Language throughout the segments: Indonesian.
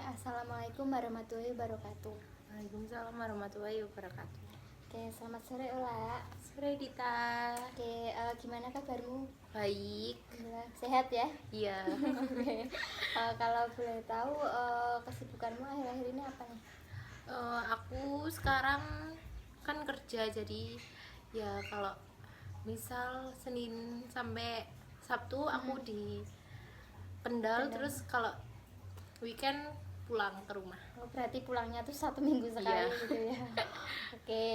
Assalamualaikum warahmatullahi wabarakatuh. Waalaikumsalam warahmatullahi wabarakatuh. Oke, selamat sore Ola. Sore Dita. Oke, gimana kabarmu? Baik. Alhamdulillah, sehat ya? Iya. Oke. Kalau boleh tahu kesibukanmu akhir-akhir ini apa nih? Aku sekarang kan kerja, jadi ya kalau misal Senin sampai Sabtu aku di Kendal, terus kalau weekend pulang ke rumah. Oh, berarti pulangnya tuh 1 minggu sekali Iya. gitu ya. Oke.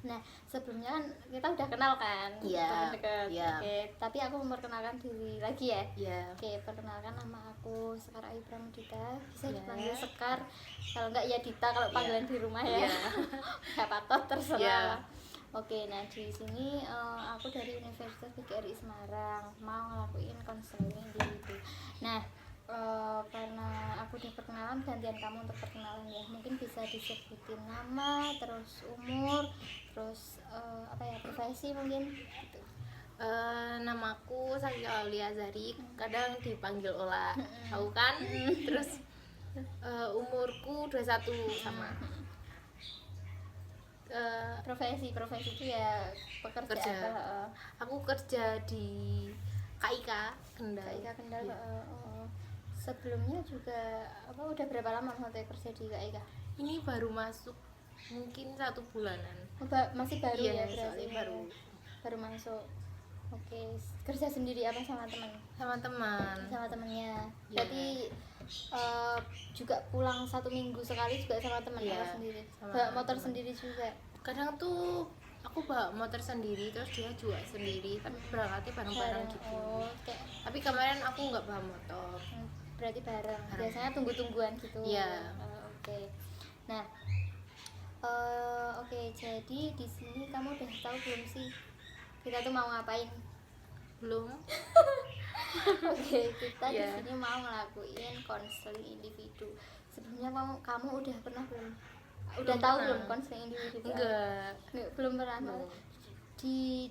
Nah, sebelumnya kan kita udah kenal kan? Iya, Teman dekat. iya. Oke, tapi aku memperkenalkan diri lagi ya. Iya. Oke, perkenalkan nama aku Sekar Ayu Pramudita. Bisa Iya. dipanggil Sekar. Kalau enggak ya Dita kalau panggilan di rumah ya. Iya. Gak apa-apa, terserah. Iya. Oke, nah di sini aku dari Universitas PGRI Semarang mau ngelakuin konseling individu. Nah, karena aku udah perkenalan, gantian kamu untuk perkenalan ya. Mungkin bisa disebutin nama, terus umur, terus profesi mungkin gitu. Namaku Sakila Aulia Azhari, kadang dipanggil Ola, tahu kan? Terus umurku 21 sama. Profesi itu ya pekerja Kerja. apa? Aku kerja di KIK Kendal. KIK Kendal. Iya. Sebelumnya juga udah berapa lama waktu kerja di KIK? Ini baru masuk mungkin 1 bulanan. Masih baru Iya, ya berarti soalnya baru masuk. Oke, kerja sendiri apa sama teman? sama teman. Sama temennya. Iya. Berarti juga pulang 1 minggu sekali juga sama teman Iya, apa sendiri? sama Bawa motor teman. sendiri juga. Kadang tuh aku bawa motor sendiri, terus dia juga sendiri, tapi berangkatnya bareng-bareng gitu. Oh, kayak Tapi kemarin aku nggak bawa motor. berarti bareng. Bareng. Biasanya tunggu-tungguan gitu. Iya. Oke. Nah, oke, jadi di sini kamu udah tahu belum sih kita tuh mau ngapain? Belum. Oke, kita di Iya. sini mau ngelakuin konseling individu. Sebelumnya kamu udah pernah belum? Udah tahu pernah. belum konseling individu? Enggak. Belum pernah. Belum.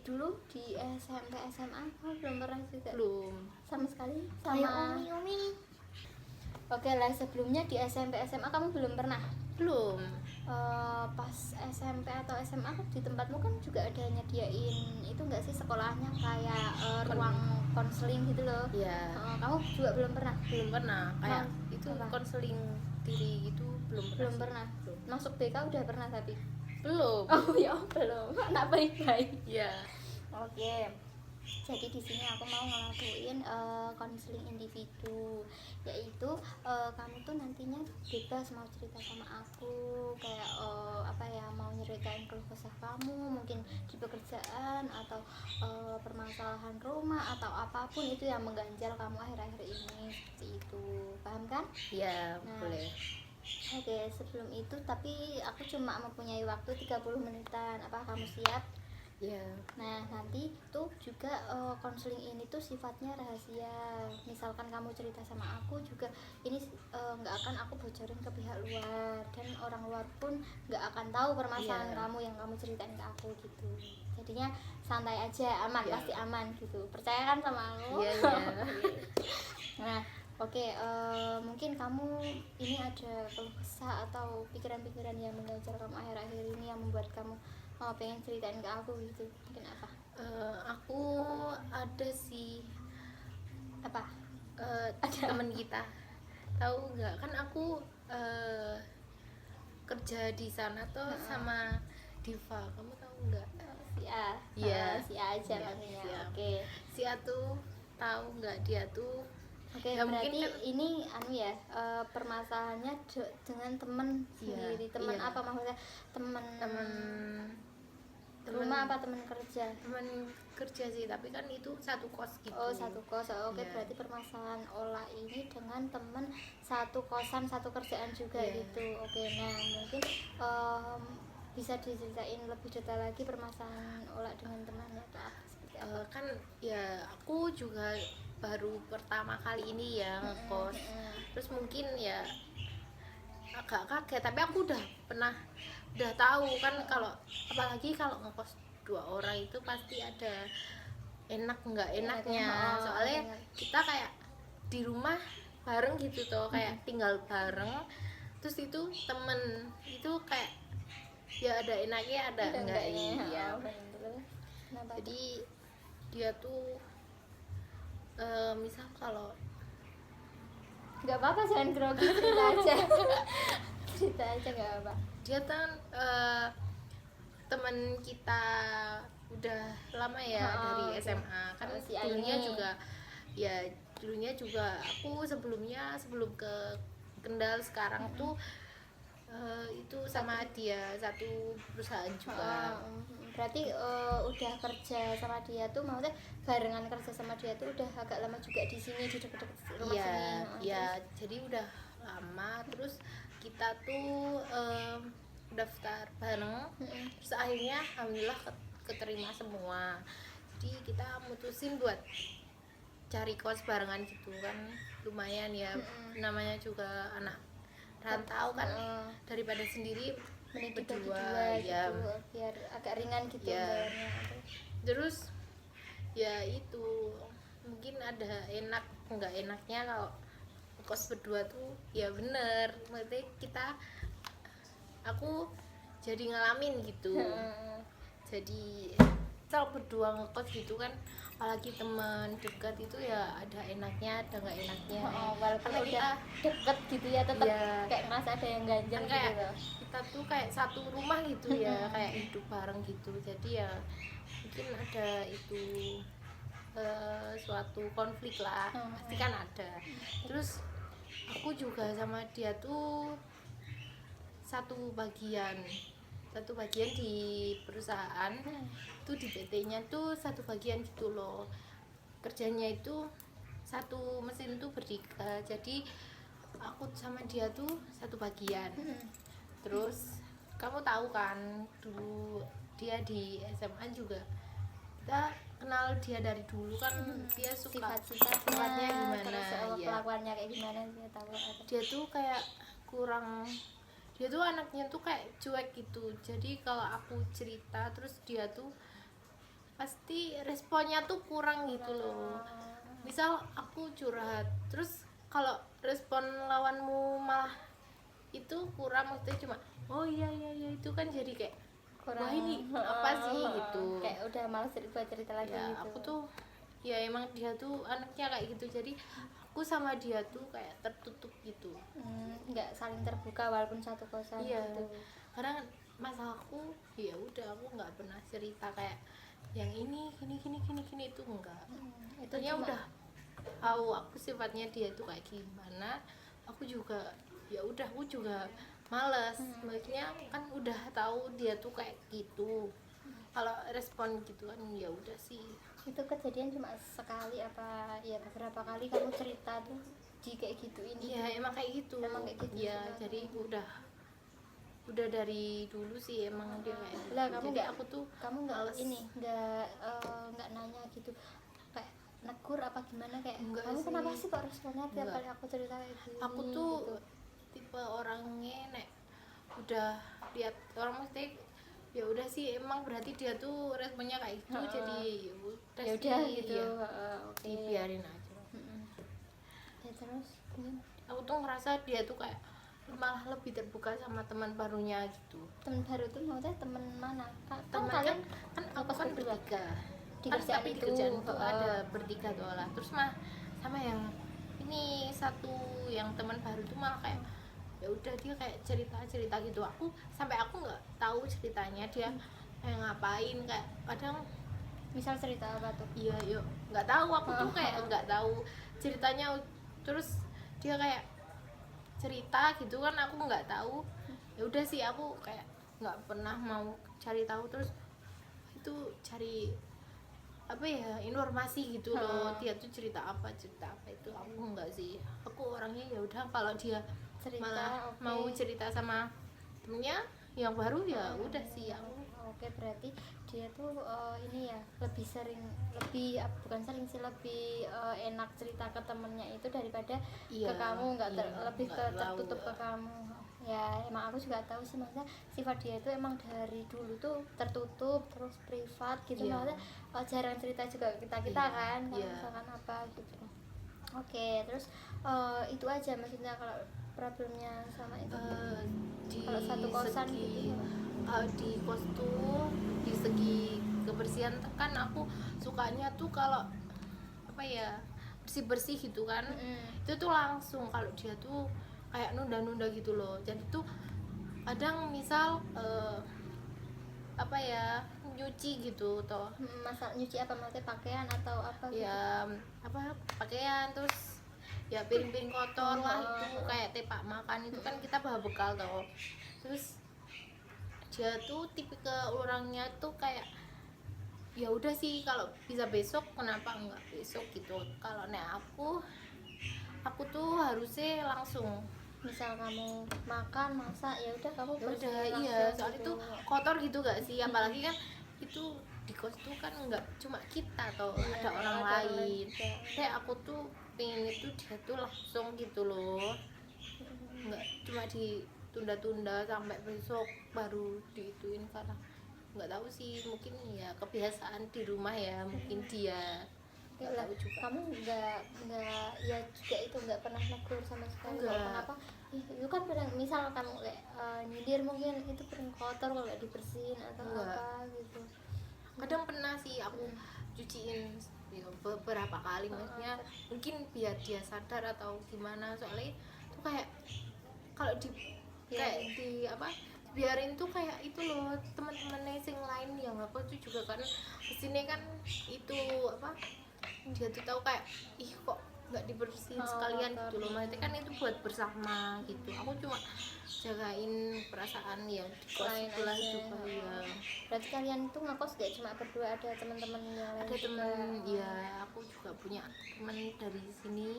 Dulu di SMP SMA kamu belum pernah juga? Belum. Sama sekali? Kayak Sama Umi. Oke lah, sebelumnya di SMP SMA kamu belum pernah? Belum. Pas SMP atau SMA kan di tempatmu kan juga ada nyediain itu enggak sih sekolahnya kayak ruang konseling gitu loh. Iya. Kamu juga belum pernah? Belum pernah. Kayak itu Apa? konseling diri gitu belum pernah. Belum sih. pernah. Belum. Masuk BK udah pernah tapi. Belum. Oh ya, belum. Anak baik-baik. Iya. Oke. Jadi di sini aku mau ngelakuin konseling individu, yaitu kamu tuh nantinya bebas mau cerita sama aku, kayak mau nyeritain keluh kesah kamu, mungkin di pekerjaan atau permasalahan rumah atau apapun itu yang mengganjal kamu akhir-akhir ini, seperti itu. Paham kan? Iya, Nah, boleh. Oke, sebelum itu tapi aku cuma mempunyai waktu 30 menitan. Apakah kamu siap? Iya. Nah, nanti tuh juga konseling ini tuh sifatnya rahasia. Misalkan kamu cerita sama aku juga, ini nggak akan aku bocorin ke pihak luar, dan orang luar pun nggak akan tahu permasalahan Iya. kamu yang kamu ceritain ke aku gitu. Jadinya santai aja, aman, Iya. pasti aman gitu. Percaya kan sama aku? Iya, iya. Nah, oke, mungkin kamu ini ada keluh kesah atau pikiran-pikiran yang mengganjal kamu akhir-akhir ini yang membuat kamu pengen ceritain ke aku gitu. Mungkin apa? Aku ada sih Apa? temen kita. Tahu nggak, kan aku kerja di sana tuh sama Diva. Kamu tahu nggak? Si A. Iya. Si A aja Iya, maksudnya. si A. Oke. Si A tuh tahu nggak, dia tuh Oke, ya mungkin berarti kan- ini permasalahannya dengan temen Iya, sendiri. Temen iya. apa maksudnya? Temen temen rumah apa temen kerja? temen kerja sih, tapi kan itu satu kos gitu. Oh, satu kos. Oke, Iya. berarti permasalahan Ola ini dengan temen satu kosan, satu kerjaan juga Iya. gitu. Oke, nah mungkin bisa diceritain lebih detail lagi permasalahan Ola dengan temannya atau apa, seperti apa? Kan ya aku juga baru pertama kali ini ya ngekos. Terus mungkin ya agak kaget, tapi aku udah tahu kan, kalau apalagi kalau ngekos 2 orang itu pasti ada enak nggak enaknya. Enak, Soalnya enak. kita kayak di rumah bareng gitu toh, kayak tinggal bareng. Terus itu temen itu kayak ya ada enaknya ada enggaknya. Iya. Kenapa? Jadi dia tuh misal kalau Nggak apa-apa, jangan grogi, cerita aja. Cerita aja nggak apa. dia kan teman kita udah lama ya, dari oke. SMA kan. Si Dulunya Aini. juga ya, dulunya juga aku sebelum ke Kendal sekarang tuh itu sama dia satu perusahaan juga. Berarti udah kerja sama dia tuh, maksudnya barengan kerja sama dia tuh udah agak lama juga di sini, di deket-deket rumah Iya, sini. ya jadi udah lama. Terus kita tuh daftar bareng. Terus akhirnya alhamdulillah keterima semua. Jadi kita mutusin buat cari kos barengan gitu kan, lumayan ya. Namanya juga anak rantau kan, daripada sendiri Mending dibagi berdua dua ya. gitu, biar agak ringan gitu Ya. bayarnya. Terus ya itu mungkin ada enak nggak enaknya kalau kos berdua tuh. Ya bener, maksudnya aku jadi ngalamin gitu. Jadi kalau berdua ngekos gitu kan, apalagi teman dekat itu ya ada enaknya ada nggak enaknya. Walaupun Karena udah deket gitu ya, tetap Iya. kayak ngerasa ada yang ganjel kan gitu kayak loh. kita tuh kayak satu rumah gitu ya, kayak hidup bareng gitu. Jadi ya mungkin ada itu suatu konflik lah, pasti kan ada. Terus aku juga sama dia tuh satu bagian di perusahaan tuh, di PT-nya tuh satu bagian gitu loh. Kerjanya itu satu mesin tuh bertiga, jadi aku sama dia tuh satu bagian. Terus kamu tahu kan, dulu dia di SMA juga kita kenal dia dari dulu kan. Dia suka sifatnya gimana, terus ya. kelakuannya kayak gimana dia tahu apa. Dia tuh kayak kurang, dia tuh anaknya tuh kayak cuek gitu. Jadi kalau aku cerita terus dia tuh pasti responnya tuh kurang gitu loh. Misal aku curhat, terus kalau respon lawanmu malah itu kurang, maksudnya cuma oh iya itu kan jadi kayak Kurang, wah ini apa sih gitu. kayak udah males buat cerita lagi Ya gitu. aku tuh ya emang dia tuh anaknya kayak gitu. Jadi aku sama dia tuh kayak tertutup gitu. Nggak saling terbuka walaupun satu kosan Iya, gitu. karena masalahku ya udah, aku nggak pernah cerita kayak yang ini gini itu enggak. Itu Itunya cuma- udah tahu aku sifatnya dia tuh kayak gimana. Aku juga ya udah, aku juga males. Maksudnya kan udah tahu dia tuh kayak gitu. Kalau respon gitu kan ya udah sih. Itu kejadian cuma sekali apa ya beberapa kali kamu cerita tuh di kayak gitu ini. Iya emang kayak gitu. Emang kayak gitu Ya sih. jadi udah dari dulu sih emang dia kayak gitu. Lah kamu Jadi nggak, aku tuh kamu nggak males. ini nggak nanya gitu kayak negur apa gimana, kayak Enggak kamu sih. kenapa sih kok responnya tiap Enggak. kali aku cerita kayak gini. Aku tuh gitu. tipe orangnya nek udah lihat orang mesti ya udah sih, emang berarti dia tuh responnya kayak gitu. Jadi Ya udah sih, gitu. ya, Oke. dibiarin aja. Ya terus Aku tuh ngerasa dia tuh kayak malah lebih terbuka sama teman barunya gitu. teman baru tuh maksudnya teman mana? Teman kalian kan aku ngekos kan berdua? bertiga. Di Kan kerjaan tapi di itu, kerjaan tuh heeh. ada bertiga tuh lah. Terus mah sama yang ini satu yang teman baru tuh malah kayak ya udah dia kayak cerita gitu. Aku sampai aku nggak tahu ceritanya dia kayak ngapain, kayak kadang Misal cerita apa tuh? iya yuk nggak tahu, aku tuh kayak nggak tahu ceritanya. Terus dia kayak cerita gitu kan, aku nggak tahu. Ya udah sih, aku kayak nggak pernah mau cari tahu. Terus itu cari apa ya, informasi gitu loh. Dia tuh cerita apa itu aku enggak sih. Aku orangnya ya udah, kalau dia Cerita, malah oke. mau cerita sama temennya yang baru ya udah sih aku. Oke, berarti dia tuh ini ya lebih sering, bukan sering sih, lebih enak cerita ke temennya itu daripada Iya, ke kamu, iya, lebih ke nggak tahu tertutup ya. ke kamu. Ya emang aku juga tahu sih, maksudnya sifat dia itu emang dari dulu tuh tertutup terus privat gitu. Iya. Maksudnya jarang cerita juga kita Iya, kan kalau iya. misalkan apa gitu. Oke, terus itu aja maksudnya kalau problemnya sama itu. Di Kalau satu kosan segi gitu. kalau di kos tuh di segi kebersihan kan aku sukanya tuh kalau apa ya, bersih bersih gitu kan. Itu tuh langsung, kalau dia tuh kayak nunda-nunda gitu loh. Jadi tuh kadang misal apa ya, nyuci gitu toh Masa nyuci apa, maksudnya pakaian atau apa gitu? ya, apa pakaian, terus ya piring-piring kotor lah, itu kayak tepak makan itu kan kita bawa bekal toh. Terus dia tuh tipikal orangnya tuh kayak ya udah sih, kalau bisa besok kenapa enggak besok gitu. Kalau nek aku tuh harusnya langsung, Misal kamu makan masak ya udah kamu ya udah bersihin iya, langsung soalnya gitu. itu kotor gitu gak sih, apalagi kan itu di kos tuh kan nggak cuma kita atau Iya, ada orang ada lain. juga. Kayak aku tuh pengen itu dia tuh langsung gitu loh, nggak cuma ditunda-tunda sampai besok baru diituin. Karena nggak tahu sih, mungkin ya kebiasaan di rumah ya, mungkin dia nggak Lah, tahu juga. kamu nggak ya juga itu nggak pernah negur sama sekali kok. Enggak. Kenapa? Ih, itu kan pernah, misal kamu kayak nyindir mungkin itu piring kotor kalau nggak dibersihin atau Enggak. apa gitu. Kadang pernah sih aku cuciin ya, beberapa kali, maksudnya mungkin biar dia sadar atau gimana. Soalnya tuh kayak kalau di kayak di apa, biarin tuh kayak itu loh, teman-temannya yang lain yang aku tuh juga kan kesini kan itu apa, dia tuh tahu kayak ih kok nggak dibersihin sekalian gitu loh. Maksudnya kan itu buat bersama gitu, aku cuma jagain perasaan ya di kos Lain sebelah aja. juga ya. Berarti kalian tuh ngekos gak cuma berdua, ada teman-teman yang lain Ada juga? temen ya, aku juga punya temen dari sini,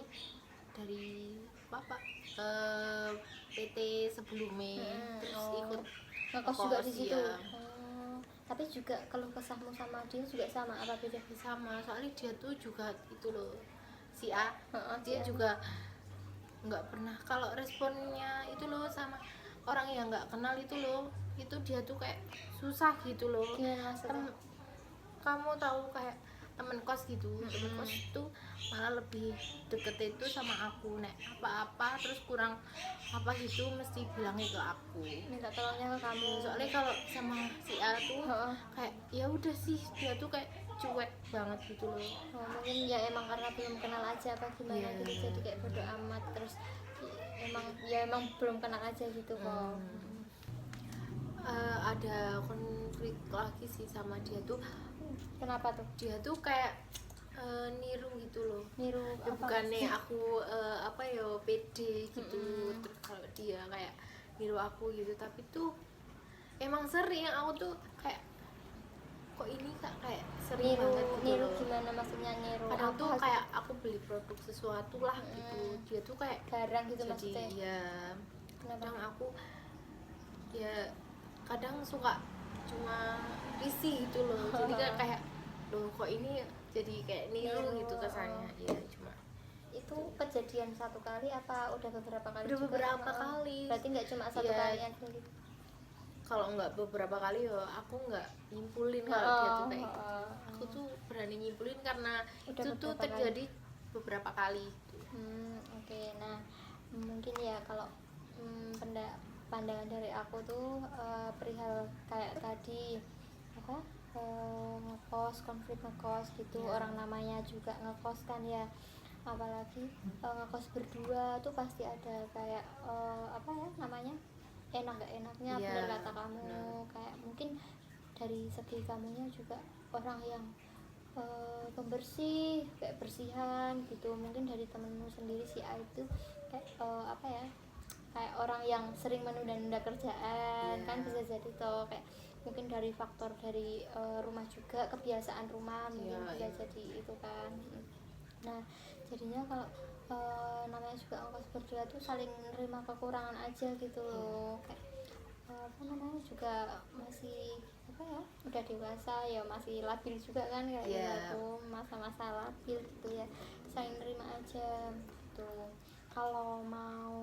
dari apa PT sebelumnya, terus ikut ngekos juga di situ. ya. Tapi juga kalau kesahmu sama dia juga sama apa beda? Sama, soalnya dia tuh juga itu loh, si A, dia Si A. juga nggak pernah kalau responnya itu loh sama orang yang nggak kenal itu loh, itu dia tuh kayak susah gitu loh. Gimana maksudnya? Kamu tahu kayak temen kos gitu, temen kos itu malah lebih deket itu sama aku. Nek apa-apa terus kurang apa gitu mesti bilangnya ke aku, Minta tolongnya ke kamu. soalnya kalau sama si A tuh kayak ya udah sih, dia tuh kayak cuek banget gitu loh. Mungkin ya emang karena belum kenal aja apa gimana Iya. gitu, jadi kayak bodo amat. Terus emang belum kenal aja gitu kok. Ada konflik lagi sih sama dia tuh. Kenapa tuh? Dia tuh kayak niru gitu loh. Niru Ya, apa? bukannya aku apa ya pede gitu, terus kalau dia kayak niru aku gitu, tapi tuh emang sering aku tuh kayak kok ini kak kayak sering Niru, banget gitu niru loh. gimana maksudnya niru? Kadang apa tuh hasil- kayak aku beli produk sesuatu lah gitu, dia tuh kayak barang gitu jadi maksudnya? ya Kenapa? kadang aku ya kadang suka cuma risih gitu loh, jadi kayak loh kok ini jadi kayak niru Niru, gitu kesannya. Ya cuma itu kejadian satu kali apa udah beberapa kali udah juga? beberapa kali. Berarti nggak cuma satu Iya. kali aja gitu. Kalau nggak beberapa kali ya aku nggak nyimpulin kalau dia tuh kayak gitu. Aku tuh berani nyimpulin karena Udah itu tuh beberapa terjadi beberapa kali gitu. Oke. Nah, mungkin ya kalau pandangan dari aku tuh perihal kayak tadi apa, ngekos, konflik ngekos gitu, orang namanya juga ngekos kan ya, apalagi ngekos berdua tuh pasti ada kayak apa ya namanya, enak gak enaknya. Iya, Bener kata kamu, bener. kayak mungkin dari segi kamunya juga orang yang pembersih, kayak bersihan gitu. Mungkin dari temenmu sendiri si A itu kayak apa ya, kayak orang yang sering menunda-nunda kerjaan. Iya. Kan bisa jadi toh kayak mungkin dari faktor dari rumah juga, kebiasaan rumah mungkin Iya, bisa iya. jadi itu kan. Nah jadinya kalau namanya juga ongkos berdua tuh saling menerima kekurangan aja gitu loh. Kayak apa namanya juga masih apa ya, udah dewasa ya, masih labil juga kan kayak gitu, masa-masa labil gitu ya, saling nerima aja gitu. Kalau mau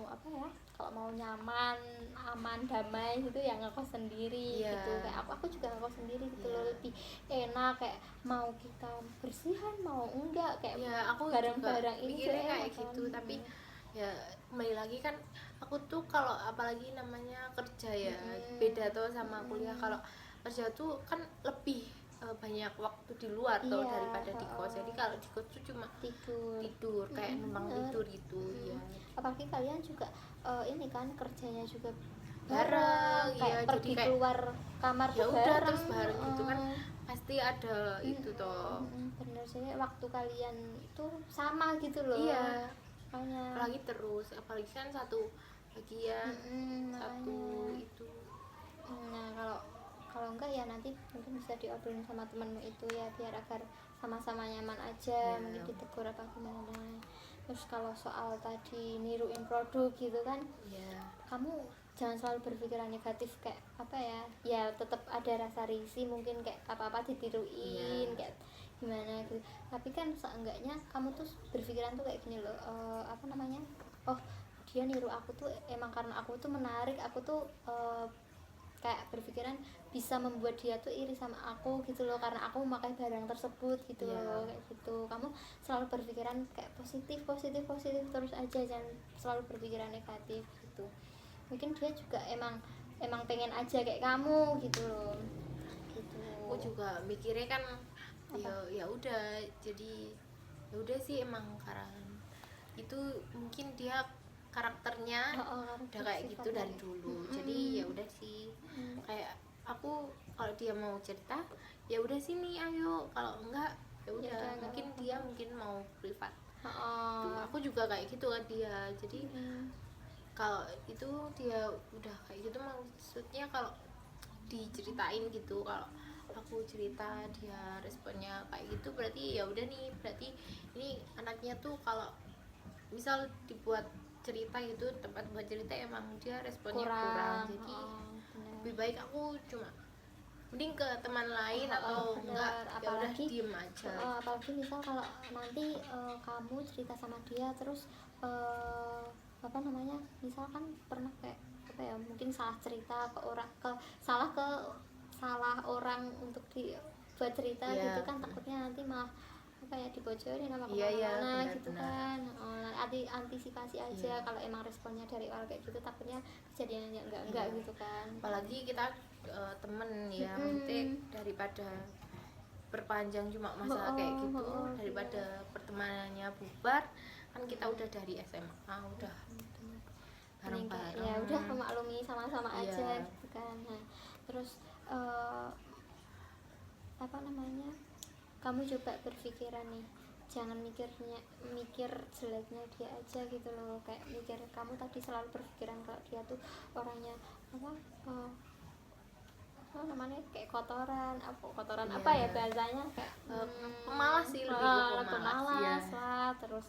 apa ya, kalau mau mau nyaman, aman, damai gitu ya ngekos sendiri Iya. gitu. Kayak aku juga ngekos sendiri gitu Iya. loh, lebih enak kayak mau kita bersihan mau enggak kayak Ya aku barang-barang juga ini tuh mikirnya kayak enak kan. gitu, tapi ya kembali lagi kan aku tuh kalau apalagi namanya kerja ya beda tuh sama kuliah. Kalau kerja tuh kan lebih banyak waktu di luar tuh Iya, daripada di kos. Jadi kalau di kos tuh cuma tidur kayak numpang tidur gitu ya. Apalagi kalian juga ini kan kerjanya juga Bareng, kayak iya, pergi jadi kayak keluar kamar ya tuh udah bareng. terus bareng gitu kan pasti ada itu toh. Bener sih, waktu kalian itu sama gitu loh. Iya, Makanya apalagi terus apalagi kan satu bagian satu makanya. itu. Nah, kalau enggak ya nanti mungkin bisa diobrolin sama temenmu itu ya, biar agar sama-sama nyaman aja, Ya. mungkin ditegur apa gimana. Terus kalau soal tadi niruin produk gitu kan, Ya, kamu jangan selalu berpikiran negatif kayak apa ya, ya tetap ada rasa risih mungkin kayak apa-apa ditiruin Iya. kayak gimana gitu, tapi kan seenggaknya kamu tuh berpikiran tuh kayak gini loh, apa namanya, oh dia niru aku tuh emang karena aku tuh menarik, aku tuh kayak berpikiran bisa membuat dia tuh iri sama aku gitu loh, karena aku memakai barang tersebut gitu Iya. loh, kayak gitu. Kamu selalu berpikiran kayak positif positif positif terus aja, jangan selalu berpikiran negatif gitu. Mungkin dia juga emang pengen aja kayak kamu gitu loh, gitu. aku juga mikirnya kan ya udah, jadi ya udah sih emang karena itu mungkin dia karakternya udah kayak gitu dari dulu. Jadi ya udah sih, kayak aku kalau dia mau cerita ya udah sini ayo, kalau enggak ya udah enggak mungkin apa-apa. dia mungkin mau privat. Tuh, aku juga kayak gitu kan dia. Jadi kalau itu dia udah kayak gitu maksudnya kalau diceritain gitu, kalau aku cerita dia responnya kayak gitu berarti ya udah nih, berarti ini anaknya tuh kalau misal dibuat cerita gitu, tempat buat cerita emang dia responnya kurang. Jadi lebih baik aku cuma mending ke teman lain atau enggak ya udah diem aja. Apalagi misal kalau nanti kamu cerita sama dia terus apa namanya, misal kan pernah kayak apa ya, mungkin salah cerita ke orang, salah orang untuk buat cerita gitu kan, takutnya nanti malah apa ya, dibocorin apa kemana-mana gitu kan. Antisipasi aja kalau emang responnya dari awal kayak gitu, takutnya kejadiannya enggak gitu kan. Apalagi kita temen ya, maksudnya daripada perpanjang cuma masalah kayak gitu, daripada pertemanannya bubar, kan kita udah dari SMA udah bareng-bareng. Ya udah memaklumi sama-sama aja Iya. gitu kan. Nah, terus apa namanya, kamu coba berpikiran nih, jangan mikir jeleknya dia aja gitu loh, kayak mikir kamu tadi selalu berpikiran kalau dia tuh orangnya apa apa namanya, kayak kotoran apa ya bahasanya, kayak pemalas sih, lebih ke pemalas ya. lah, terus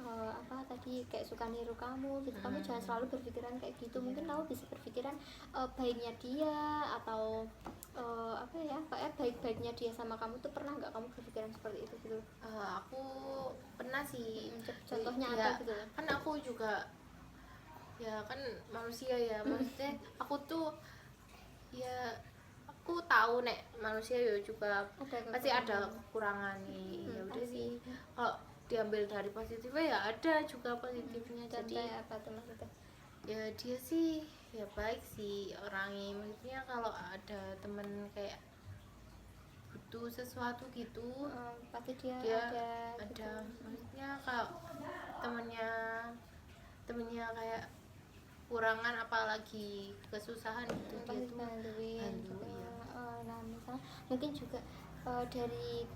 apa tadi kayak suka niru kamu gitu. Kamu jangan selalu berpikiran kayak gitu. Mungkin kamu bisa berpikiran baiknya dia, atau apa ya, kayak baik-baiknya dia sama kamu tuh, pernah nggak kamu berpikiran seperti itu gitu? Aku pernah sih. Contohnya ya, apa gitu? Kan aku juga ya kan manusia ya, maksudnya aku tuh ya aku tahu nek manusia ya juga pasti ada kekurangan nih. Ya udah sih, kalau diambil dari positifnya ya ada juga positifnya. Jadi apa tuh maksudnya? ya dia sih ya baik sih orangnya, maksudnya kalau ada temen kayak butuh sesuatu gitu pasti dia ada gitu. Maksudnya kalau temennya kayak kurangan apalagi kesusahan gitu, dia tuh bantuin bantu gitu. ya. Nah misal mungkin juga dari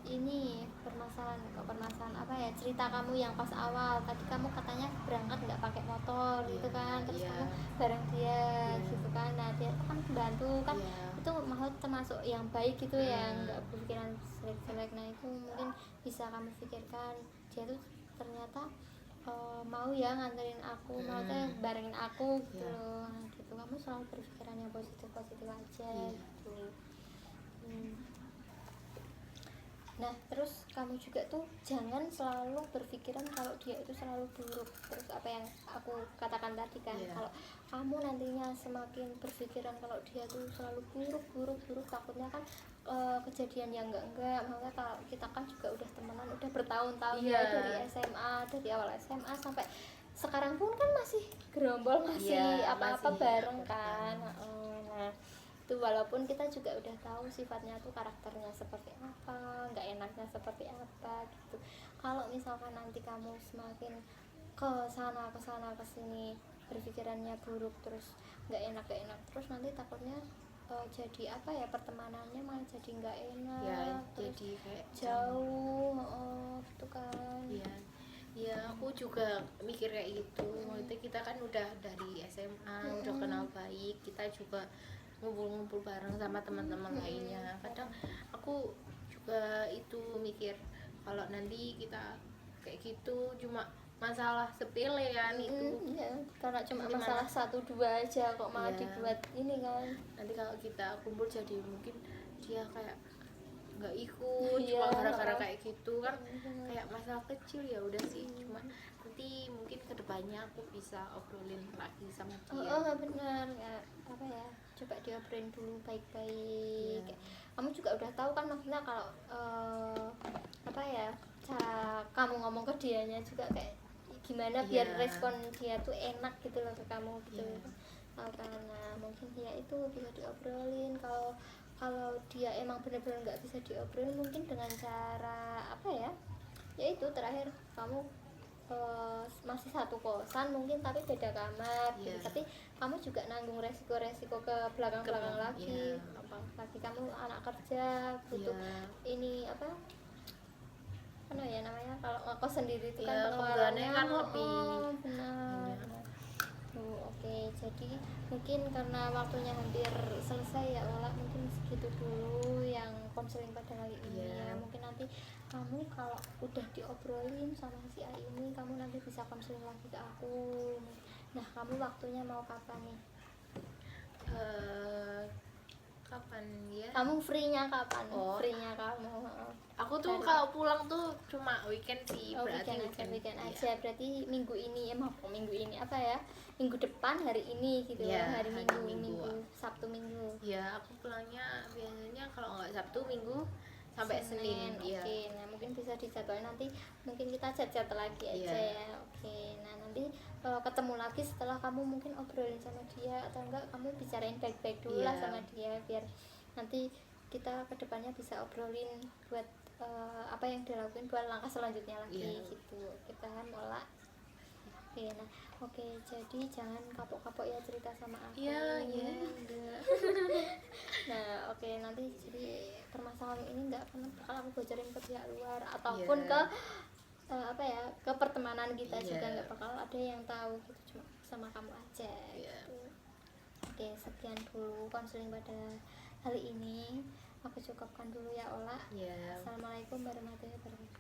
ini permasalahan apa ya, cerita kamu yang pas awal tadi, kamu katanya berangkat nggak pakai motor gitu kan, terus kamu bareng dia gitu kan. Nah dia kan bantu kan, itu maksud termasuk yang baik gitu ya, nggak berpikiran jelek-jelek. Nah itu mungkin bisa kamu pikirkan, dia tuh ternyata mau ya nganterin aku, mau teh barengin aku gitu loh. Nah, gitu kamu selalu berpikiran yang positif aja gitu. Nah, terus kamu juga tuh jangan selalu berpikiran kalau dia itu selalu buruk. Terus apa yang aku katakan tadi kan, Iya. kalau kamu nantinya semakin berpikiran kalau dia tuh selalu buruk, buruk, buruk, takutnya kan kejadian yang enggak. Makanya kalau kita kan juga udah temenan, udah bertahun-tahun Iya. ya, dari SMA, dari awal SMA sampai sekarang pun kan masih gerombol, masih Iya, apa-apa masih bareng apa-apa. kan. Nah, itu walaupun kita juga udah tahu sifatnya tuh karakternya seperti apa, nggak enaknya seperti apa gitu. Kalau misalkan nanti kamu semakin ke sana ke sini berpikirannya buruk, terus nggak enak terus, nanti takutnya jadi apa ya, pertemanannya malah jadi nggak enak Ya, terus jadi kayak jauh, gitu kan. Iya, iya aku juga mikir kayak gitu. Maksudnya kita kan udah dari SMA, udah kenal baik, kita juga ngumpul-ngumpul bareng sama teman-teman lainnya. Kadang aku juga itu mikir kalau nanti kita kayak gitu cuma masalah sepele kan itu. Ya, karena cuma Nanti masalah malah- satu dua aja kok malah Iya. dibuat ini kan. Nanti kalau kita kumpul jadi mungkin dia kayak nggak ikut Iya. cuma gara-gara kayak gitu kan, Bener. kayak masalah kecil ya udah sih. Cuma nanti mungkin kedepannya aku bisa obrolin lagi sama dia. Benar ya, apa ya, coba diobrolin dulu baik-baik. Iya. Kamu juga udah tahu kan maksudnya kalau apa ya, cara kamu ngomong ke dianya juga kayak gimana biar Iya. respon dia tuh enak gitu loh ke kamu gitu. Iya. Tahu kan. Nah, mungkin ya itu bisa diobrolin. Kalau kalau dia emang benar-benar nggak bisa diobrolin, mungkin dengan cara apa ya, yaitu terakhir kamu masih satu kosan mungkin tapi beda kamar gitu. Iya. Tapi kamu juga nanggung resiko-resiko ke belakang-belakang lagi. Iya. Apalagi kamu anak kerja butuh Iya. ini apa ya namanya, kalau ngekos sendiri itu Iya, kan pengeluarannya kan pengeluarannya lebih benar. banyak. Oke, jadi mungkin karena waktunya hampir selesai ya Ola, mungkin segitu dulu yang konseling pada kali ini. Iya. Ya mungkin nanti kamu kalau udah diobrolin sama si A ini, kamu nanti bisa konseling lagi ke aku. Nah, kamu waktunya mau kapan nih? Kapan ya? Kamu free-nya kapan? Oh. Free-nya kamu. Aku tuh Dari- kalau pulang tuh cuma weekend sih, Oh, berarti weekend Iya. aja. Berarti minggu ini, minggu ini apa ya? Minggu depan hari ini gitu. Iya, hari hari Minggu, Minggu. Sabtu Minggu. Ya, aku pulangnya biasanya kalau nggak Sabtu, Minggu sampai Senin. Iya. Oke, nah mungkin bisa dijadwalin nanti, mungkin kita chat-chat lagi aja Iya. ya. Oke, nah nanti ketemu lagi setelah kamu mungkin obrolin sama dia, atau enggak kamu bicarain baik-baik dulu lah Iya. sama dia, biar nanti kita kedepannya bisa obrolin buat apa yang dilakuin buat langkah selanjutnya lagi. Iya. Gitu kita mulai. Oke, nah jadi jangan kapok-kapok ya cerita sama aku. Iya, enggak. Nah, nanti jadi permasalahan ini nggak akan bakal aku bocorin ke pihak luar ataupun Iya. ke apa ya, ke pertemanan kita Iya. juga nggak bakal ada yang tahu gitu, cuma sama kamu aja. Iya. Gitu. Oke, sekian dulu konseling pada kali ini. Aku cukupkan dulu ya Ola. Iya. Assalamualaikum warahmatullahi wabarakatuh.